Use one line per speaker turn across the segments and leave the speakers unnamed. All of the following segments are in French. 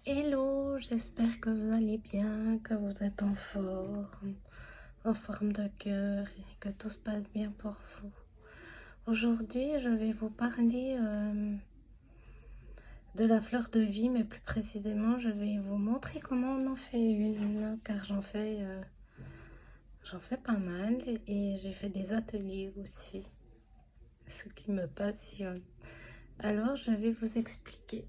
Hello, j'espère que vous allez bien, que vous êtes en forme de cœur et que tout se passe bien pour vous. Aujourd'hui, je vais vous parler de la fleur de vie, mais plus précisément, je vais vous montrer comment on en fait une, car j'en fais pas mal et j'ai fait des ateliers aussi, ce qui me passionne. Alors, je vais vous expliquer.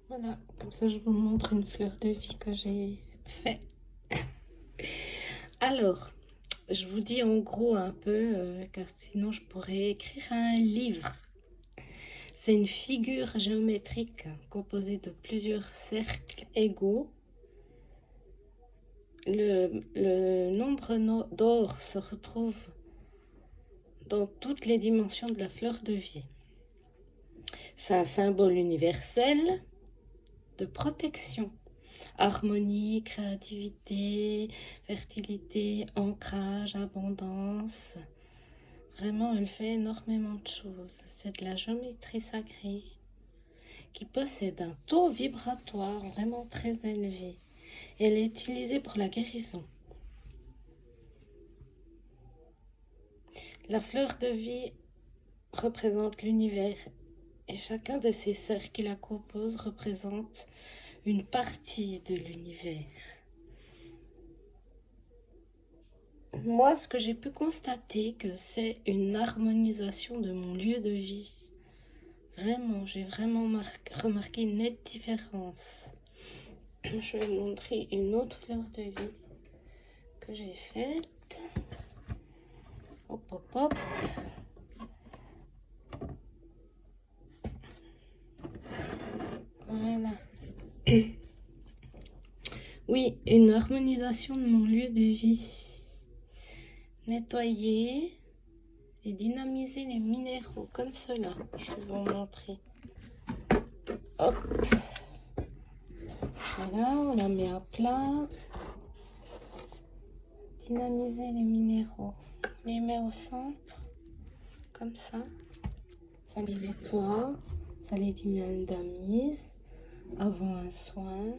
Voilà, comme ça je vous montre une fleur de vie que j'ai fait. Alors, je vous dis en gros un peu, car sinon je pourrais écrire un livre. C'est une figure géométrique composée de plusieurs cercles égaux. Le nombre d'or se retrouve dans toutes les dimensions de la fleur de vie. C'est un symbole universel de protection. Harmonie, créativité, fertilité, ancrage, abondance. Vraiment, elle fait énormément de choses. C'est de la géométrie sacrée qui possède un taux vibratoire vraiment très élevé. Elle est utilisée pour la guérison. La fleur de vie représente l'univers et chacun de ces cercles qui la composent représente une partie de l'univers. Moi, ce que j'ai pu constater, que c'est une harmonisation de mon lieu de vie. Vraiment, j'ai vraiment remarqué une nette différence. Je vais vous montrer une autre fleur de vie que j'ai faite. Hop, hop, hop. Voilà. Oui, une harmonisation de mon lieu de vie. Nettoyer et dynamiser les minéraux comme cela. Je vais vous montrer. Hop. Voilà, on la met à plat. Dynamiser les minéraux. On les met au centre, comme ça. Ça les nettoie, ça les dynamise avant un soin.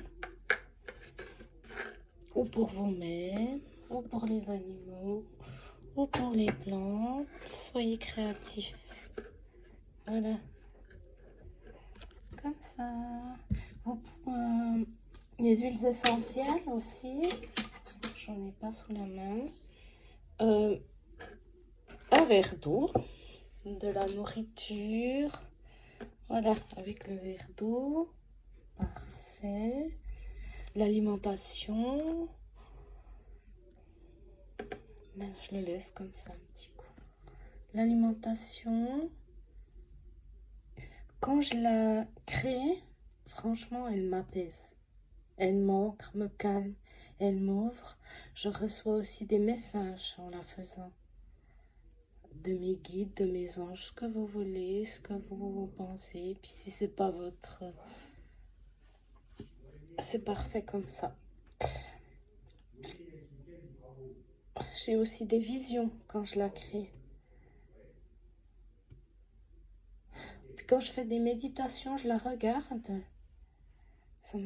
Ou pour vous-même, ou pour les animaux, ou pour les plantes. Soyez créatifs. Voilà. Comme ça. Les huiles essentielles aussi. J'en ai pas sous la main. Un verre d'eau. De la nourriture. Voilà, avec le verre d'eau. Parfait. L'alimentation. Je le laisse comme ça un petit coup. L'alimentation. Quand je la crée, franchement, elle m'apaise. Elle m'ancre, me calme, elle m'ouvre. Je reçois aussi des messages en la faisant. De mes guides, de mes anges, ce que vous voulez, ce que vous pensez. Puis si c'est pas votre... C'est parfait comme ça. J'ai aussi des visions quand je la crée. Puis quand je fais des méditations, je la regarde. Ça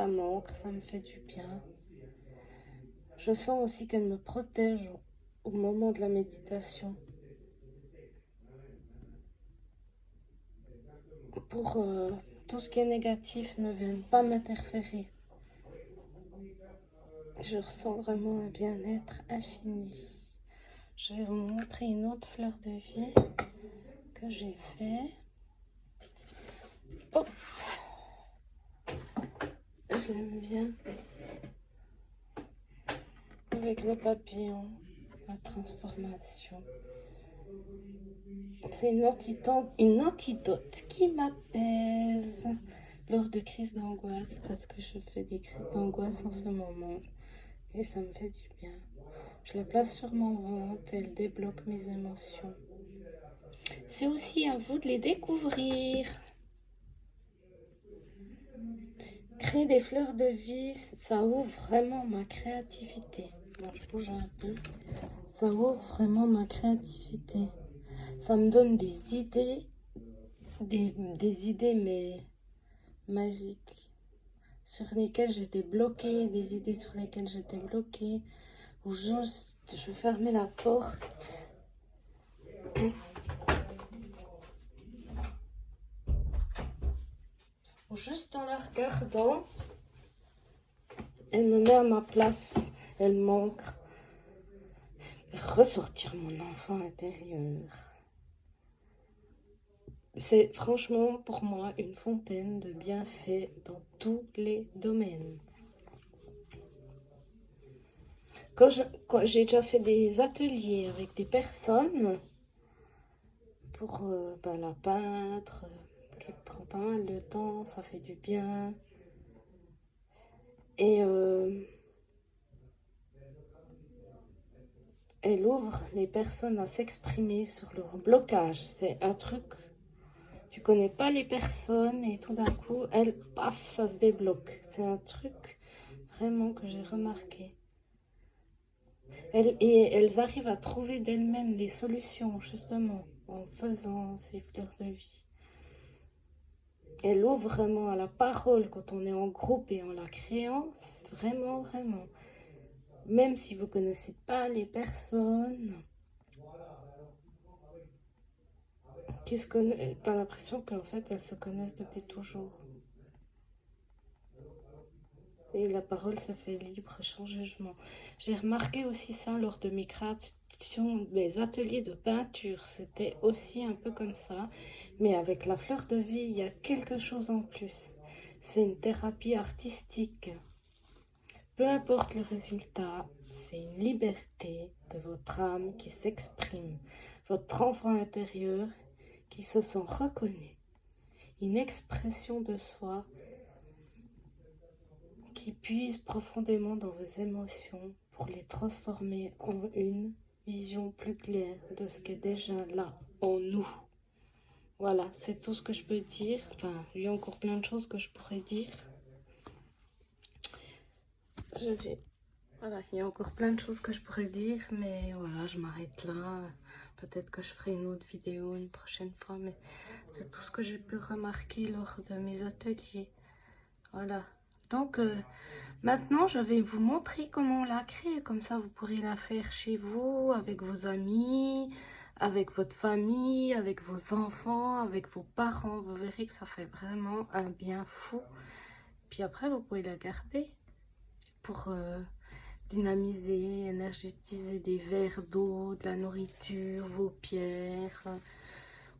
m'ancre, ça me fait du bien. Je sens aussi qu'elle me protège au moment de la méditation. Pour tout ce qui est négatif ne vienne pas m'interférer. Je ressens vraiment un bien-être infini. Je vais vous montrer une autre fleur de vie que j'ai fait. Oh, j'aime bien. Avec le papillon, la transformation. C'est une antidote qui m'apaise lors de crises d'angoisse, parce que je fais des crises d'angoisse en ce moment et ça me fait du bien. Je la place sur mon ventre, elle débloque mes émotions. C'est aussi à vous de les découvrir. Créer des fleurs de vie, ça ouvre vraiment ma créativité. Bon, je bouge un peu. Ça ouvre vraiment ma créativité. Ça me donne des idées, des idées, magiques sur lesquelles j'étais bloquée, des idées sur lesquelles j'étais bloquée, ou juste je fermais la porte. Ou juste en la regardant, elle me met à ma place, elle m'ancre, ressortir mon enfant intérieur. C'est franchement pour moi une fontaine de bienfaits dans tous les domaines. Quand j'ai déjà fait des ateliers avec des personnes pour la peindre, qui prend pas mal de temps, ça fait du bien. Et elle ouvre les personnes à s'exprimer sur leur blocage. C'est un truc, tu connais pas les personnes et tout d'un coup, elles, paf, ça se débloque. C'est un truc vraiment que j'ai remarqué. Elles arrivent à trouver d'elles-mêmes les solutions, justement, en faisant ces fleurs de vie. Elles ouvrent vraiment à la parole quand on est en groupe et en la créant, vraiment, vraiment. Même si vous ne connaissez pas les personnes, t'as l'impression qu'en fait, elles se connaissent depuis toujours. Et la parole, ça fait libre, sans jugement. J'ai remarqué aussi ça lors de mes créations, mes ateliers de peinture. C'était aussi un peu comme ça. Mais avec la fleur de vie, il y a quelque chose en plus. C'est une thérapie artistique. Peu importe le résultat, c'est une liberté de votre âme qui s'exprime. Votre enfant intérieur qui se sent reconnu. Une expression de soi qui puise profondément dans vos émotions pour les transformer en une vision plus claire de ce qui est déjà là en nous. Voilà, c'est tout ce que je peux dire. Enfin, il y a encore plein de choses que je pourrais dire. Voilà, il y a encore plein de choses que je pourrais dire, mais voilà, je m'arrête là. Peut-être que je ferai une autre vidéo une prochaine fois, mais c'est tout ce que j'ai pu remarquer lors de mes ateliers. Voilà. Donc, maintenant, je vais vous montrer comment on la crée. Comme ça, vous pourrez la faire chez vous, avec vos amis, avec votre famille, avec vos enfants, avec vos parents. Vous verrez que ça fait vraiment un bien fou. Puis après, vous pouvez la garder pour dynamiser, énergétiser des verres d'eau, de la nourriture, vos pierres.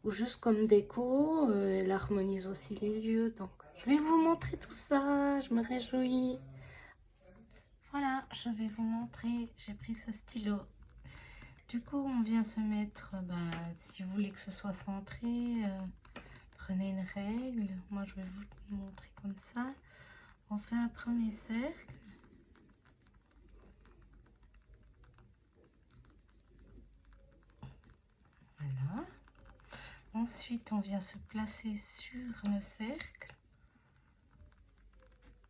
Ou juste comme déco, elle harmonise aussi les lieux. Donc, je vais vous montrer tout ça. Je me réjouis. Voilà, je vais vous montrer. J'ai pris ce stylo. Du coup, on vient se mettre, si vous voulez que ce soit centré, prenez une règle. Moi, je vais vous montrer comme ça. On fait un premier cercle. Voilà. Ensuite, on vient se placer sur le cercle.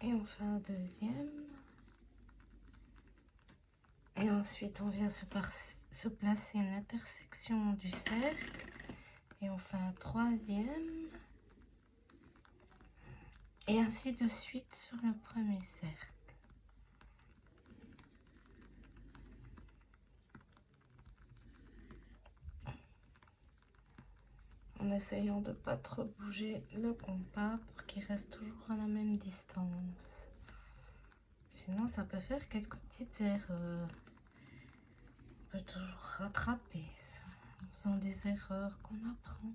Et on fait un deuxième. Et ensuite, on vient se placer à l'intersection du cercle. Et on fait un troisième. Et ainsi de suite sur le premier cercle. En essayant de ne pas trop bouger le compas pour qu'il reste toujours à la même distance. Sinon, ça peut faire quelques petites erreurs. On peut toujours rattraper ça. Ce sont des erreurs qu'on apprend.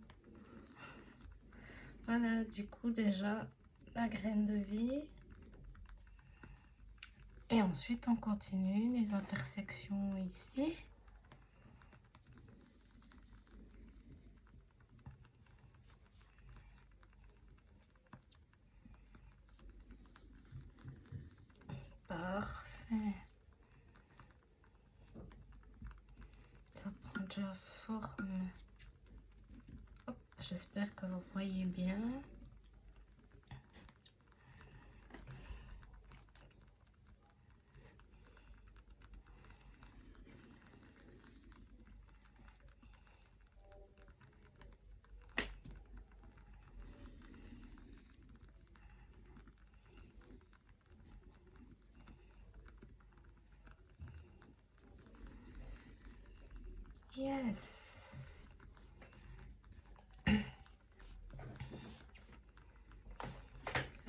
Voilà, du coup, déjà, la graine de vie. Et ensuite, on continue les intersections ici. Parfait. Ça prend déjà forme. J'espère que vous voyez bien.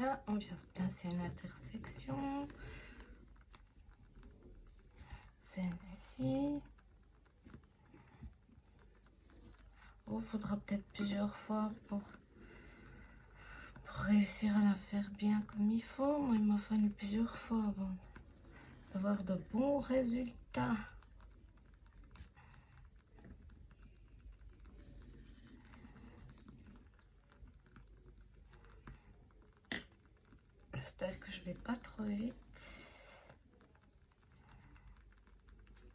Voilà, on vient se placer à l'intersection. Celle-ci. Oh, faudra peut-être plusieurs fois pour réussir à la faire bien comme il faut. Moi, il m'a fallu plusieurs fois avant d'avoir de bons résultats. J'espère que je vais pas trop vite.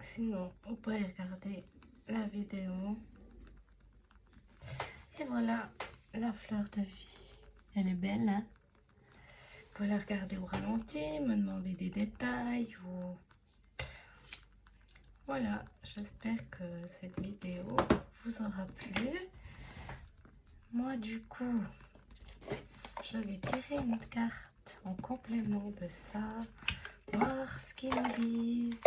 Sinon, vous pouvez regarder la vidéo. Et voilà la fleur de vie. Elle est belle, hein? Vous pouvez la regarder au ralenti, me demander des détails. Ou... Voilà, j'espère que cette vidéo vous aura plu. Moi, du coup, je vais tirer une carte en complément de ça. Voir ce qu'ils nous disent.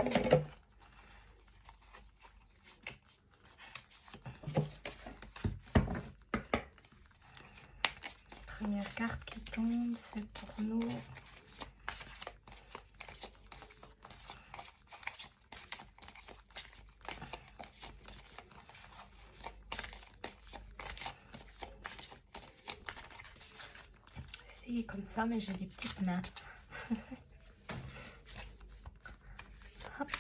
Première carte qui tombe, c'est pour nous. Si, comme ça, mais j'ai des petites mains. Hop.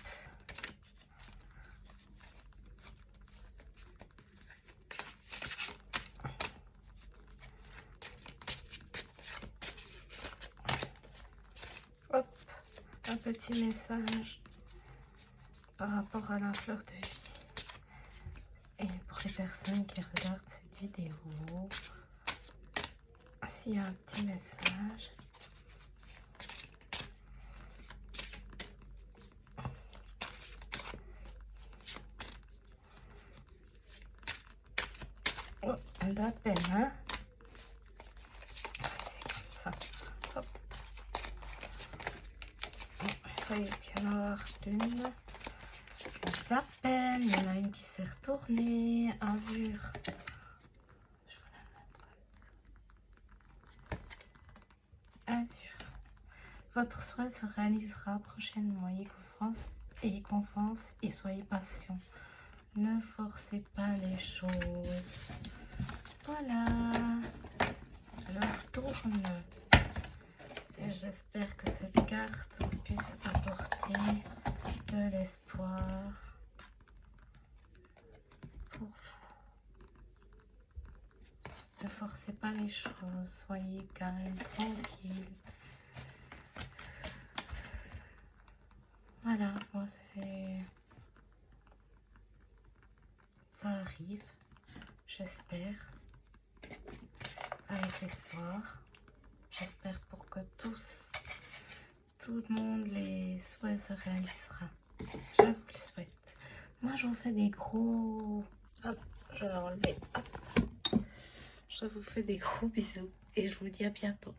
Hop, un petit message par rapport à la fleur de vie. Et pour les personnes qui regardent cette vidéo, s'il y a un petit message. Oh, on a peine, hein? C'est comme ça. Hop. Il fallait qu'il y en ait une. La peine, il y en a une qui s'est retournée. Azur. Je vous la mets. Azur. Votre souhait se réalisera prochainement. Ayez confiance et soyez patient. Ne forcez pas les choses. Voilà. Je retourne. Et j'espère que cette carte vous puisse apporter de l'espoir pour vous. Ne forcez pas les choses. Soyez calme, tranquille. Voilà, moi c'est... Ça arrive, j'espère, avec l'espoir. J'espère pour que tout le monde les souhaits se réalisera. Je vous le souhaite. Moi, je vous fais des gros... Hop, je vais l'enlever. Je vous fais des gros bisous et je vous dis à bientôt.